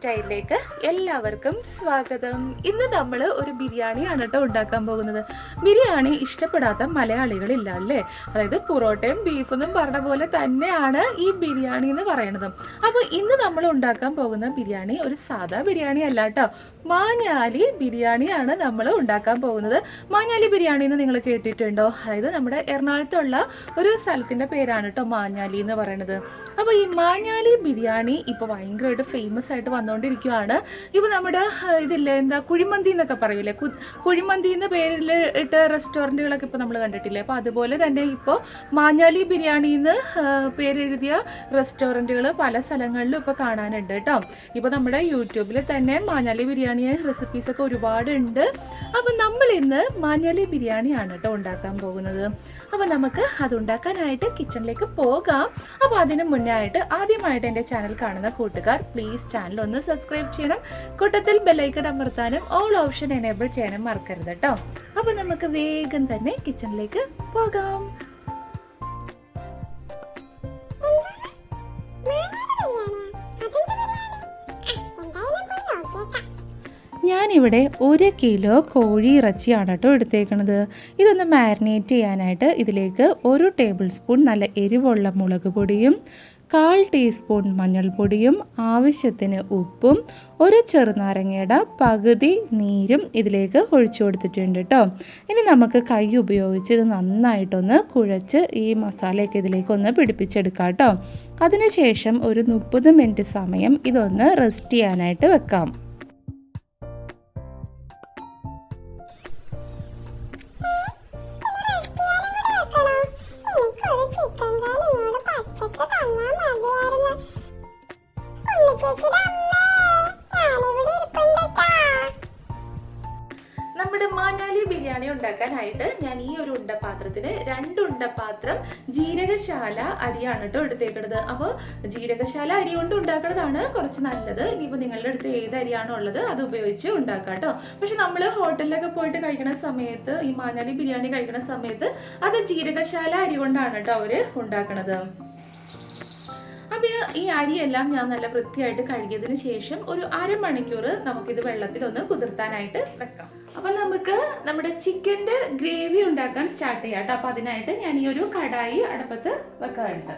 സ്റ്റൈലിലേക്ക് എല്ലാവർക്കും സ്വാഗതം. ഇന്ന് നമ്മൾ ഒരു ബിരിയാണിയാണ് കേട്ടോ ഉണ്ടാക്കാൻ പോകുന്നത്. ബിരിയാണി ഇഷ്ടപ്പെടാത്ത മലയാളികളില്ല അല്ലേ? അതായത് പൊറോട്ടയും ബീഫെന്നും പറഞ്ഞ പോലെ തന്നെയാണ് ഈ ബിരിയാണി എന്ന് പറയുന്നത്. അപ്പോൾ ഇന്ന് നമ്മൾ ഉണ്ടാക്കാൻ പോകുന്ന ബിരിയാണി ഒരു സാധാ ബിരിയാണി അല്ല കേട്ടോ, മാഞ്ഞാലി ബിരിയാണിയാണ് നമ്മൾ ഉണ്ടാക്കാൻ പോകുന്നത്. മാഞ്ഞാലി ബിരിയാണി എന്ന് നിങ്ങൾ കേട്ടിട്ടുണ്ടോ? അതായത് നമ്മുടെ എറണാകുളത്തുള്ള ഒരു സ്ഥലത്തിൻ്റെ പേരാണ് കേട്ടോ മാഞ്ഞാലി എന്ന് പറയുന്നത്. അപ്പോൾ ഈ മാഞ്ഞാലി ബിരിയാണി ഇപ്പോൾ ഭയങ്കരമായിട്ട് ഫേമസ് ആയിട്ട് വന്നുകൊണ്ടിരിക്കുകയാണ്. ഇപ്പോൾ നമ്മുടെ ഇതില്ലേ എന്താ കുഴിമന്തി എന്നൊക്കെ പറയൂലേ, കുഴിമന്തി എന്ന പേരിൽ ഇട്ട റെസ്റ്റോറൻറ്റുകളൊക്കെ ഇപ്പോൾ നമ്മൾ കണ്ടിട്ടില്ലേ? അപ്പോൾ അതുപോലെ തന്നെ ഇപ്പോൾ മാഞ്ഞാലി ബിരിയാണി എന്ന് പേരെഴുതിയ റെസ്റ്റോറൻറ്റുകൾ പല സ്ഥലങ്ങളിലും ഇപ്പോൾ കാണാനുണ്ട് കേട്ടോ. ഇപ്പോൾ നമ്മുടെ യൂട്യൂബിൽ തന്നെ മാഞ്ഞാലി ബിരിയാണി റെസിപ്പീസൊക്കെ ഒരുപാടുണ്ട്. അപ്പോൾ നമ്മൾ ഇന്ന് മാഞ്ഞാലി ബിരിയാണിയാണ് കേട്ടോ ഉണ്ടാക്കാൻ പോകുന്നത്. അപ്പോൾ നമുക്ക് അതുണ്ടാക്കാനായിട്ട് കിച്ചണിലേക്ക് പോകാം. അപ്പോൾ അതിന് മുന്നായിട്ട് ആദ്യമായിട്ട് എൻ്റെ ചാനൽ കാണുന്ന കൂട്ടുകാർ പ്ലീസ് ചാനൽ ഒന്ന് സബ്സ്ക്രൈബ് ചെയ്യണം. കൂട്ടത്തിൽ ബെല്ലൈക്കൺ അമർത്താനും ഓൾ ഓപ്ഷൻ എനേബിൾ ചെയ്യാനും മറക്കരുത് കേട്ടോ. അപ്പോൾ നമുക്ക് വേഗം തന്നെ കിച്ചണിലേക്ക് പോകാം. ഞാനിവിടെ 1 കിലോ കോഴി ഇറച്ചിയാണ് കേട്ടോ എടുത്തേക്കണത്. ഇതൊന്ന് മാരിനേറ്റ് ചെയ്യാനായിട്ട് ഇതിലേക്ക് 1 ടേബിൾ സ്പൂൺ നല്ല എരിവുള്ള മുളക് പൊടിയും 1/4 ടീസ്പൂൺ മഞ്ഞൾപ്പൊടിയും ആവശ്യത്തിന് ഉപ്പും 1 ചെറുനാരങ്ങയുടെ പകുതി നീരും ഇതിലേക്ക് ഒഴിച്ചു കൊടുത്തിട്ടുണ്ട് കേട്ടോ. ഇനി നമുക്ക് കൈ ഉപയോഗിച്ച് ഇത് നന്നായിട്ടൊന്ന് കുഴച്ച് ഈ മസാലയൊക്കെ ഇതിലേക്കൊന്ന് പിടിപ്പിച്ചെടുക്കാം കേട്ടോ. അതിനുശേഷം ഒരു 30 മിനിറ്റ് സമയം ഇതൊന്ന് റെസ്റ്റ് ചെയ്യാനായിട്ട് വെക്കാം. നമ്മുടെ മാഞ്ഞാലി ബിരിയാണി ഉണ്ടാക്കാനായിട്ട് ഞാൻ ഈ ഒരു ഉണ്ടപാത്രത്തിന് 2 ഉണ്ടപാത്രം ജീരകശാല അരിയാണ് കേട്ടോ എടുത്തേക്കുന്നത്. അപ്പോൾ ജീരകശാല അരി കൊണ്ട് ഉണ്ടാക്കുന്നതാണ് കുറച്ച് നല്ലത്. ഇനിയിപ്പോൾ നിങ്ങളുടെ അടുത്ത് ഏത് അരിയാണോ ഉള്ളത് അത് ഉപയോഗിച്ച് ഉണ്ടാക്കാം കേട്ടോ. പക്ഷെ നമ്മൾ ഹോട്ടലിലൊക്കെ പോയിട്ട് കഴിക്കുന്ന സമയത്ത്, ഈ മാഞ്ഞാലി ബിരിയാണി കഴിക്കുന്ന സമയത്ത് അത് ജീരകശാല അരി കൊണ്ടാണ് കേട്ടോ അവർ ഉണ്ടാക്കുന്നത്. അപ്പോൾ ഈ അരിയെല്ലാം ഞാൻ നല്ല വൃത്തിയായിട്ട് കഴുകിയതിന് ശേഷം ഒരു അരമണിക്കൂർ നമുക്കിത് വെള്ളത്തിലൊന്ന് കുതിർത്താനായിട്ട് വെക്കാം. അപ്പം നമുക്ക് നമ്മുടെ ചിക്കൻ്റെ ഗ്രേവി ഉണ്ടാക്കാൻ സ്റ്റാർട്ട് ചെയ്യാം കേട്ടോ. അപ്പോൾ അതിനായിട്ട് ഞാൻ ഈ ഒരു കടായി അടുപ്പത്ത് വെക്കാറുണ്ട്.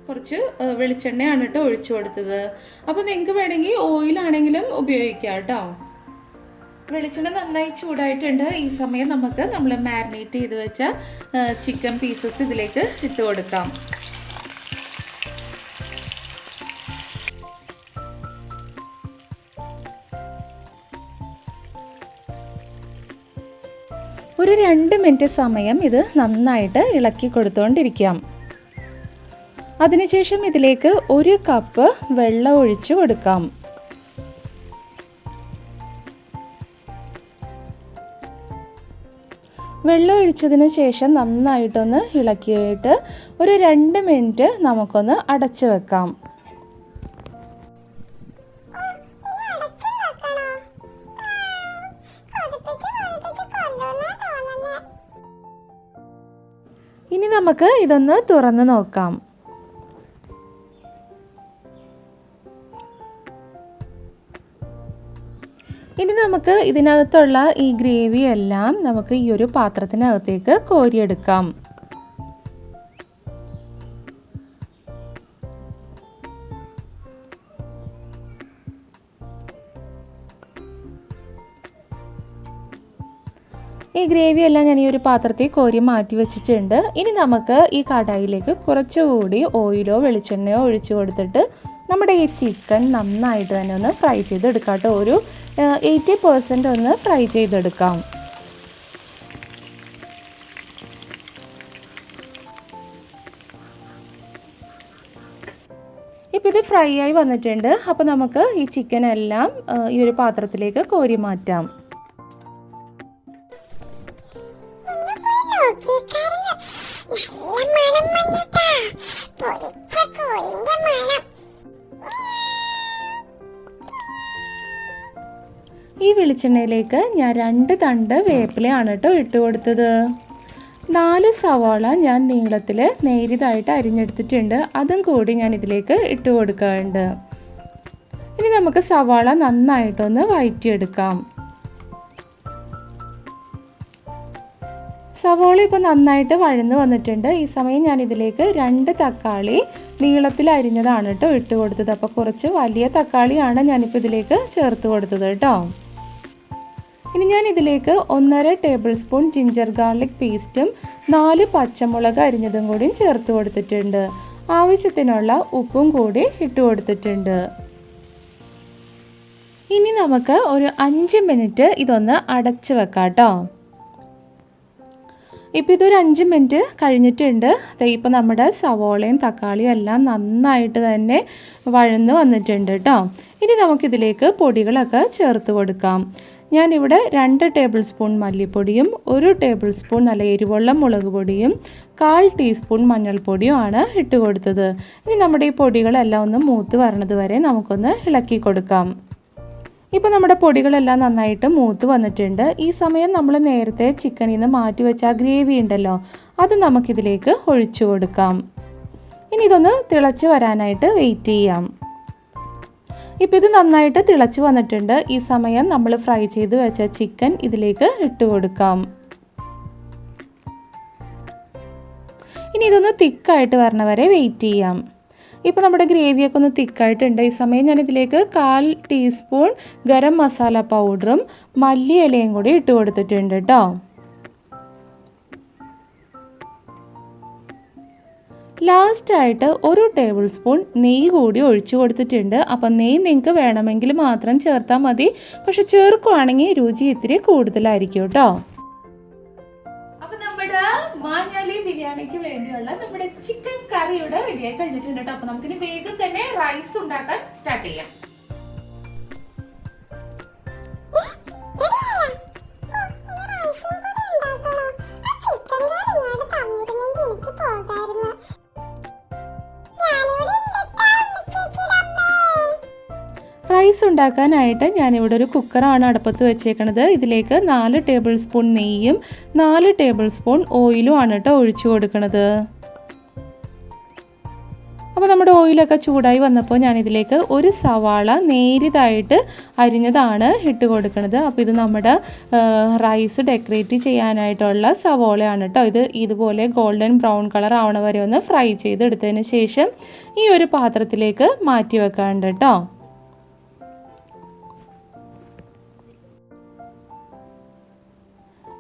കുറച്ച് വെളിച്ചെണ്ണയാണ് കേട്ടോ ഒഴിച്ചു കൊടുത്തത്. അപ്പോൾ നിങ്ങൾക്ക് വേണമെങ്കിൽ ഓയിലാണെങ്കിലും ഉപയോഗിക്കാം കേട്ടോ. വെളിച്ചെണ്ണ നന്നായി ചൂടായിട്ടുണ്ട്. ഈ സമയം നമുക്ക് നമ്മൾ മാരിനേറ്റ് ചെയ്ത് വെച്ച ചിക്കൻ പീസസ് ഇതിലേക്ക് ഇട്ട് കൊടുക്കാം. ഒരു 2 മിനിറ്റ് സമയം ഇത് നന്നായിട്ട് ഇളക്കി കൊടുത്തുകൊണ്ടിരിക്കാം. അതിനുശേഷം ഇതിലേക്ക് 1 കപ്പ് വെള്ളം ഒഴിച്ചു കൊടുക്കാം. വെള്ളം ഒഴിച്ചതിന് ശേഷം നന്നായിട്ടൊന്ന് ഇളക്കിയിട്ട് ഒരു 2 മിനിറ്റ് നമുക്കൊന്ന് അടച്ചു വെക്കാം. ഇനി നമുക്ക് ഇതൊന്ന് തുറന്ന് നോക്കാം. ഇനി നമുക്ക് ഇതിനകത്തുള്ള ഈ ഗ്രേവി എല്ലാം നമുക്ക് ഈ ഒരു പാത്രത്തിനകത്തേക്ക് കോരിയെടുക്കാം. ഈ ഗ്രേവി എല്ലാം ഞാൻ ഈ ഒരു പാത്രത്തിൽ കോരി മാറ്റി വെച്ചിട്ടുണ്ട്. ഇനി നമുക്ക് ഈ കടായിലേക്ക് കുറച്ചുകൂടി ഓയിലോ വെളിച്ചെണ്ണയോ ഒഴിച്ചു കൊടുത്തിട്ട് നമ്മുടെ ഈ ചിക്കൻ നന്നായിട്ട് തന്നെ ഒന്ന് ഫ്രൈ ചെയ്തെടുക്കാം കേട്ടോ. ഒരു 80% ഒന്ന് ഫ്രൈ ചെയ്തെടുക്കാം. ഇപ്പോൾ ഇത് ഫ്രൈ ആയി വന്നിട്ടുണ്ട്. അപ്പോൾ നമുക്ക് ഈ ചിക്കൻ എല്ലാം ഈ ഒരു പാത്രത്തിലേക്ക് കോരി മാറ്റാം. ഈ വെളിച്ചെണ്ണയിലേക്ക് ഞാൻ 2 തണ്ട് വേപ്പിലയാണ് കേട്ടോ ഇട്ട് കൊടുത്തത്. 4 സവാള ഞാൻ നീളത്തിൽ നേരിയതായിട്ട് അരിഞ്ഞെടുത്തിട്ടുണ്ട്. അതും കൂടി ഞാൻ ഇതിലേക്ക് ഇട്ട് കൊടുക്കാറുണ്ട്. ഇനി നമുക്ക് സവാള നന്നായിട്ടൊന്ന് വഴറ്റിയെടുക്കാം. സവാള ഇപ്പോൾ നന്നായിട്ട് വഴന്ന് വന്നിട്ടുണ്ട്. ഈ സമയം ഞാൻ ഇതിലേക്ക് 2 തക്കാളി നീളത്തിൽ അരിഞ്ഞതാണ് കേട്ടോ ഇട്ട് കൊടുത്തത്. അപ്പോൾ കുറച്ച് വലിയ തക്കാളിയാണ് ഞാനിപ്പോൾ ഇതിലേക്ക് ചേർത്ത് കൊടുത്തത് കേട്ടോ. ഇനി ഞാൻ ഇതിലേക്ക് 1.5 ടേബിൾ സ്പൂൺ ജിഞ്ചർ ഗാർലിക് പേസ്റ്റും 4 പച്ചമുളക് അരിഞ്ഞതും കൂടി ചേർത്ത് കൊടുത്തിട്ടുണ്ട്. ആവശ്യത്തിനുള്ള ഉപ്പും കൂടി ഇട്ട് കൊടുത്തിട്ടുണ്ട്. ഇനി നമുക്ക് ഒരു 5 മിനിറ്റ് ഇതൊന്ന് അടച്ച് വെക്കാം കേട്ടോ. ഇപ്പോൾ ഇതൊരു 5 മിനിറ്റ് കഴിഞ്ഞിട്ടുണ്ട്. ഇപ്പോൾ നമ്മുടെ സവോളയും തക്കാളിയും എല്ലാം നന്നായിട്ട് തന്നെ വഴന്ന് വന്നിട്ടുണ്ട് കേട്ടോ. ഇനി നമുക്കിതിലേക്ക് പൊടികളൊക്കെ ചേർത്ത് കൊടുക്കാം. ഞാനിവിടെ 2 ടേബിൾ സ്പൂൺ മല്ലിപ്പൊടിയും 1 ടേബിൾ സ്പൂൺ നല്ല എരിവുള്ള മുളക് പൊടിയും 1/4 ടീസ്പൂൺ മഞ്ഞൾപ്പൊടിയുമാണ് ഇട്ട് കൊടുത്തത്. ഇനി നമ്മുടെ ഈ പൊടികളെല്ലാം ഒന്ന് മൂത്ത് വരണത് വരെ നമുക്കൊന്ന് ഇളക്കി കൊടുക്കാം. ഇപ്പോൾ നമ്മുടെ പൊടികളെല്ലാം നന്നായിട്ട് മൂത്ത് വന്നിട്ടുണ്ട്. ഈ സമയം നമ്മൾ നേരത്തെ ചിക്കനിൽ നിന്ന് മാറ്റി വെച്ച ആ ഗ്രേവി ഉണ്ടല്ലോ, അത് നമുക്കിതിലേക്ക് ഒഴിച്ചു കൊടുക്കാം. ഇനി ഇതൊന്ന് തിളച്ച് വരാനായിട്ട് വെയിറ്റ് ചെയ്യാം. ഇപ്പോൾ ഇത് നന്നായിട്ട് തിളച്ച് വന്നിട്ടുണ്ട്. ഈ സമയം നമ്മൾ ഫ്രൈ ചെയ്ത് വെച്ച ചിക്കൻ ഇതിലേക്ക് ഇട്ട് കൊടുക്കാം. ഇനി ഇതൊന്ന് തിക്കായിട്ട് വരണ വരെ വെയിറ്റ് ചെയ്യാം. ഇപ്പോൾ നമ്മുടെ ഗ്രേവിയൊക്കെ ഒന്ന് തിക്കായിട്ടുണ്ട്. ഈ സമയം ഞാൻ ഇതിലേക്ക് 1/4 ടീസ്പൂൺ ഗരം മസാല പൗഡറും മല്ലി ഇലയും കൂടി ഇട്ട് കൊടുത്തിട്ടുണ്ട് കേട്ടോ. ലാസ്റ്റായിട്ട് 1 ടേബിൾ സ്പൂൺ നെയ്യ് കൂടി ഒഴിച്ചു കൊടുത്തിട്ടുണ്ട്. അപ്പം നെയ്യ് നിങ്ങൾക്ക് വേണമെങ്കിൽ മാത്രം ചേർത്താൽ മതി. പക്ഷെ ചേർക്കുവാണെങ്കിൽ രുചി ഇത്തിരി കൂടുതലായിരിക്കും കേട്ടോ. മാഞ്ഞാലി ബിരിയാണിക്ക് വേണ്ടിയുള്ള നമ്മുടെ ചിക്കൻ കറി ഇവിടെ റെഡിയായി കഴിഞ്ഞിട്ടുണ്ട് കേട്ടോ. അപ്പൊ നമുക്കിനി വേഗം തന്നെ റൈസ് ഉണ്ടാക്കാൻ സ്റ്റാർട്ട് ചെയ്യാം. റൈസ് ഉണ്ടാക്കാനായിട്ട് ഞാനിവിടെ ഒരു കുക്കറാണ് അടുപ്പത്ത് വെച്ചേക്കണത്. ഇതിലേക്ക് 4 ടേബിൾ സ്പൂൺ നെയ്യും 4 ടേബിൾ സ്പൂൺ ഓയിലും ആണ് കേട്ടോ ഒഴിച്ചു കൊടുക്കണത്. അപ്പോൾ നമ്മുടെ ഓയിലൊക്കെ ചൂടായി വന്നപ്പോൾ ഞാനിതിലേക്ക് ഒരു സവാള നേരിയതായിട്ട് അരിഞ്ഞതാണ് ഇട്ട് കൊടുക്കുന്നത്. അപ്പോൾ ഇത് നമ്മുടെ റൈസ് ഡെക്കറേറ്റ് ചെയ്യാനായിട്ടുള്ള സവാളയാണ് കേട്ടോ. ഇത് ഇതുപോലെ ഗോൾഡൻ ബ്രൗൺ കളർ ആവണ വരെ ഒന്ന് ഫ്രൈ ചെയ്തെടുത്തതിന് ശേഷം ഈ ഒരു പാത്രത്തിലേക്ക് മാറ്റി വെക്കാറുണ്ട് കേട്ടോ.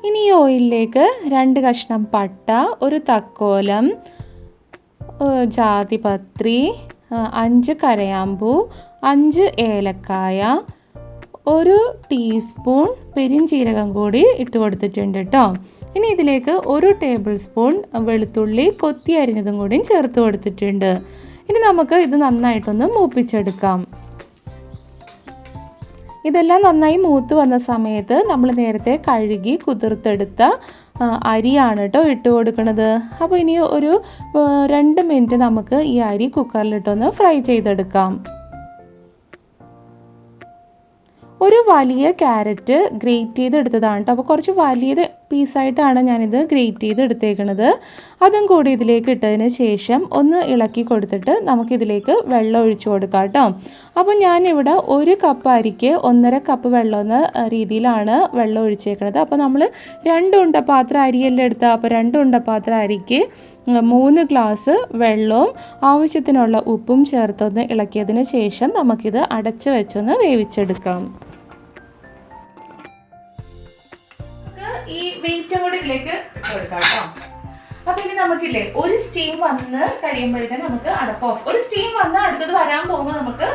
ഇനി ഈ ഓയിലിലേക്ക് 2 കഷ്ണം പട്ട, ഒരു തക്കോലം, ജാതിപത്രി, 5 കരയാമ്പൂ, 5 ഏലക്കായ, 1 ടീസ്പൂൺ പെരിഞ്ചീരകം കൂടി ഇട്ട് കൊടുത്തിട്ടുണ്ട് കേട്ടോ. ഇനി ഇതിലേക്ക് 1 ടേബിൾ സ്പൂൺ വെളുത്തുള്ളി കൊത്തി അരിഞ്ഞതും കൂടി ചേർത്ത് കൊടുത്തിട്ടുണ്ട്. ഇനി നമുക്ക് ഇത് നന്നായിട്ടൊന്ന് മൂപ്പിച്ചെടുക്കാം. ഇതെല്ലാം നന്നായി മൂത്ത് വന്ന സമയത്ത് നമ്മൾ നേരത്തെ കഴുകി കുതിർത്തെടുത്ത അരിയാണ് കേട്ടോ ഇട്ട് കൊടുക്കുന്നത്. അപ്പോൾ ഇനി ഒരു 2 മിനിറ്റ് നമുക്ക് ഈ അരി കുക്കറിലിട്ടൊന്ന് ഫ്രൈ ചെയ്തെടുക്കാം. ഒരു വലിയ ക്യാരറ്റ് ഗ്രേറ്റ് ചെയ്തെടുത്തതാണ് കേട്ടോ. അപ്പോൾ കുറച്ച് വലിയ പീസായിട്ടാണ് ഞാനിത് ഗ്രേറ്റ് ചെയ്തെടുത്തേക്കണത്. അതും കൂടി ഇതിലേക്ക് ഇട്ടതിന് ശേഷം ഒന്ന് ഇളക്കി കൊടുത്തിട്ട് നമുക്കിതിലേക്ക് വെള്ളം ഒഴിച്ചു കൊടുക്കാം കേട്ടോ. അപ്പോൾ ഞാനിവിടെ 1 കപ്പ് അരിക്ക് 1.5 കപ്പ് വെള്ളം എന്ന രീതിയിലാണ് വെള്ളം ഒഴിച്ചേക്കണത്. അപ്പോൾ നമ്മൾ 2 ഉണ്ടപ്പാത്രം അരിയെല്ലാം എടുത്താൽ അപ്പോൾ 2 ഉണ്ടപ്പാത്രം അരിക്ക് 3 ഗ്ലാസ് വെള്ളവും ആവശ്യത്തിനുള്ള ഉപ്പും ചേർത്തൊന്ന് ഇളക്കിയതിന് ശേഷം നമുക്കിത് അടച്ച് വെച്ചൊന്ന് വേവിച്ചെടുക്കാം. ഈ വെയിറ്റ് കൂടി ഇതിലേക്ക് കൊടുക്കാം കേട്ടോ. അപ്പൊ ഇനി നമുക്കില്ലേ ഒരു സ്റ്റീം വന്ന് കഴിയുമ്പോഴത്തേക്ക് നമുക്ക് അടപ്പ് ഓഫ്, ഒരു സ്റ്റീം വന്ന് അടുത്തത് വരാൻ പോകുമ്പോൾ നമുക്ക്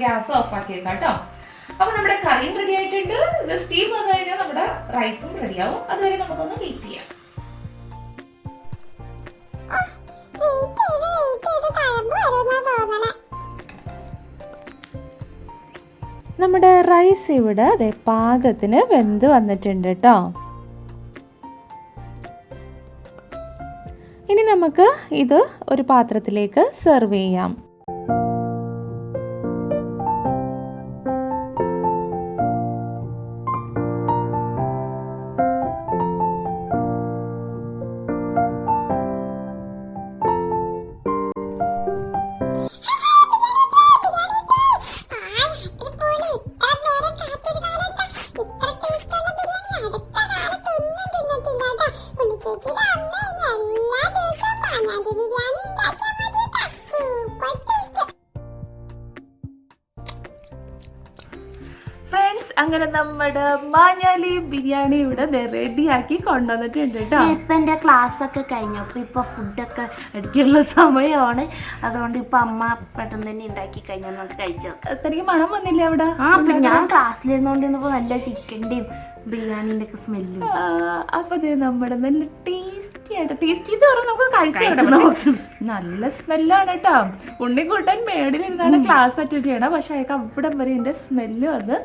ഗ്യാസ് ഓഫ് ആക്കിയേക്കാം കേട്ടോ. അപ്പൊ നമ്മുടെ കറിയും റെഡി ആയിട്ടുണ്ട്. ഇത് സ്റ്റീം വന്നു കഴിഞ്ഞാൽ നമ്മുടെ റൈസും റെഡിയാവും. അതുവരെ നമുക്കൊന്ന് വെയിറ്റ് ചെയ്യാം. നമ്മുടെ റൈസ് ഇവിടെ അതെ പാകത്തിന് വെന്ത് വന്നിട്ടുണ്ട് കേട്ടോ. ഇനി നമുക്ക് ഇത് ഒരു പാത്രത്തിലേക്ക് സെർവ് ചെയ്യാം. അങ്ങനെ നമ്മുടെ മാഞ്ഞാലി ബിരിയാണി ഇവിടെ റെഡിയാക്കി കൊണ്ടുവന്നിട്ടുണ്ട് കേട്ടോ. ഇപ്പം എൻ്റെ ക്ലാസ്സൊക്കെ കഴിഞ്ഞു. അപ്പോൾ ഇപ്പോൾ ഫുഡൊക്കെ അടിക്കാനുള്ള സമയമാണ്. അതുകൊണ്ട് ഇപ്പം അമ്മ പെട്ടെന്ന് തന്നെ ഉണ്ടാക്കി കഴിഞ്ഞു. നമുക്ക് കഴിച്ചു നോക്കാം. തനിക്ക് മണം വന്നില്ല അവിടെ? അപ്പം ഞാൻ ക്ലാസ്സിലിരുന്നോണ്ടിരുന്നപ്പോൾ നല്ല ചിക്കൻ്റെയും ബിരിയാണീൻ്റെ ഒക്കെ സ്മെല്ലും. അപ്പൊ നമ്മുടെ നല്ല ടേസ്റ്റി ആയിട്ട് ടേസ്റ്റി പറഞ്ഞാൽ നമുക്ക് കഴിച്ചു നല്ല സ്മെല്ലാണ് കേട്ടോ. ഉണ്ണിക്കൂട്ടൻ മേടിലിരുന്നാണ് ക്ലാസ് അറ്റൻഡ് ചെയ്യണം. പക്ഷെ അയാൾക്ക് അവിടെ വരെ എൻ്റെ സ്മെല്ല് വന്ന്.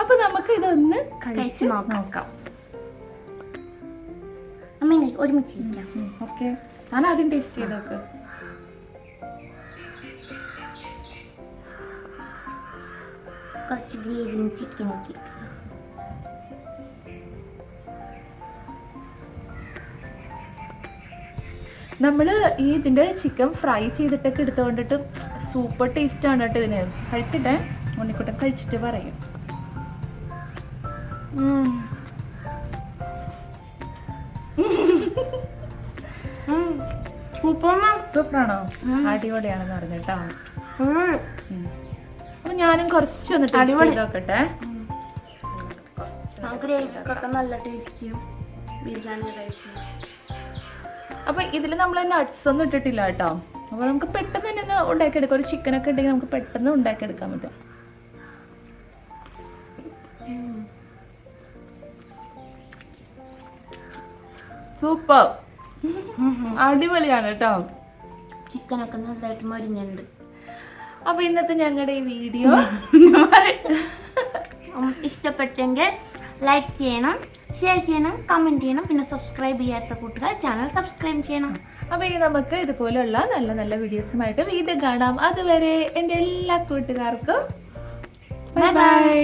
അപ്പൊ നമുക്ക് ഇതൊന്ന് കഴിച്ച് നോക്കാം. ഒരുമിച്ച് ഓക്കെ, ഞാൻ ആദ്യം ടേസ്റ്റ് ചെയ്ത് നോക്ക്. കുറച്ച് ഗ്രേവിയും ചിക്കനൊക്കെ. നമ്മൾ ഇതിൻ്റെ ചിക്കൻ ഫ്രൈ ചെയ്തിട്ടൊക്കെ എടുത്തുകൊണ്ടിട്ട് സൂപ്പർ ടേസ്റ്റ് ആണ് കേട്ടോ ഇതിന്. കഴിച്ചിട്ടേ ഉണ്ണിക്കുട്ടൻ കഴിച്ചിട്ട് പറയും. സൂപ്പറാണോ? അടിപൊളിയാണെന്ന് പറഞ്ഞു കേട്ടോ. അപ്പൊ ഞാനും കുറച്ചൊന്ന് ടേസ്റ്റ് നോക്കട്ടെ. നല്ല ടേസ്റ്റിയും ബിരിയാണി റൈസും. അപ്പൊ ഇതിൽ നമ്മൾ നട്ട്സ് ഒന്നും ഇട്ടിട്ടില്ല കേട്ടോ. അപ്പൊ നമുക്ക് പെട്ടെന്ന് തന്നെ ഒന്ന് ഉണ്ടാക്കിയെടുക്കാം. ഒരു ചിക്കനൊക്കെ ഉണ്ടെങ്കിൽ നമുക്ക് പെട്ടെന്ന് ഉണ്ടാക്കിയെടുക്കാൻ പറ്റും. സൂപ്പർ, അടിപൊളിയാണ് കേട്ടോ. ചിക്കനൊക്കെ നല്ലതായിട്ട് മരിഞ്ഞുണ്ട്. അപ്പൊ ഇന്നത്തെ ഞങ്ങളുടെ ഈ വീഡിയോ ഇഷ്ടപ്പെട്ടെങ്കിൽ ലൈക്ക് ചെയ്യണം, ഷെയർ ചെയ്യണം, കമൻറ്റ് ചെയ്യണം. പിന്നെ സബ്സ്ക്രൈബ് ചെയ്യാത്ത കൂട്ടുകാർ ചാനൽ സബ്സ്ക്രൈബ് ചെയ്യണം. അപ്പോൾ ഇനി നമുക്ക് ഇതുപോലുള്ള നല്ല നല്ല വീഡിയോസുമായിട്ട് വീണ്ടും കാണാം. അതുവരെ എൻ്റെ എല്ലാ കൂട്ടുകാർക്കും ബൈ ബൈ.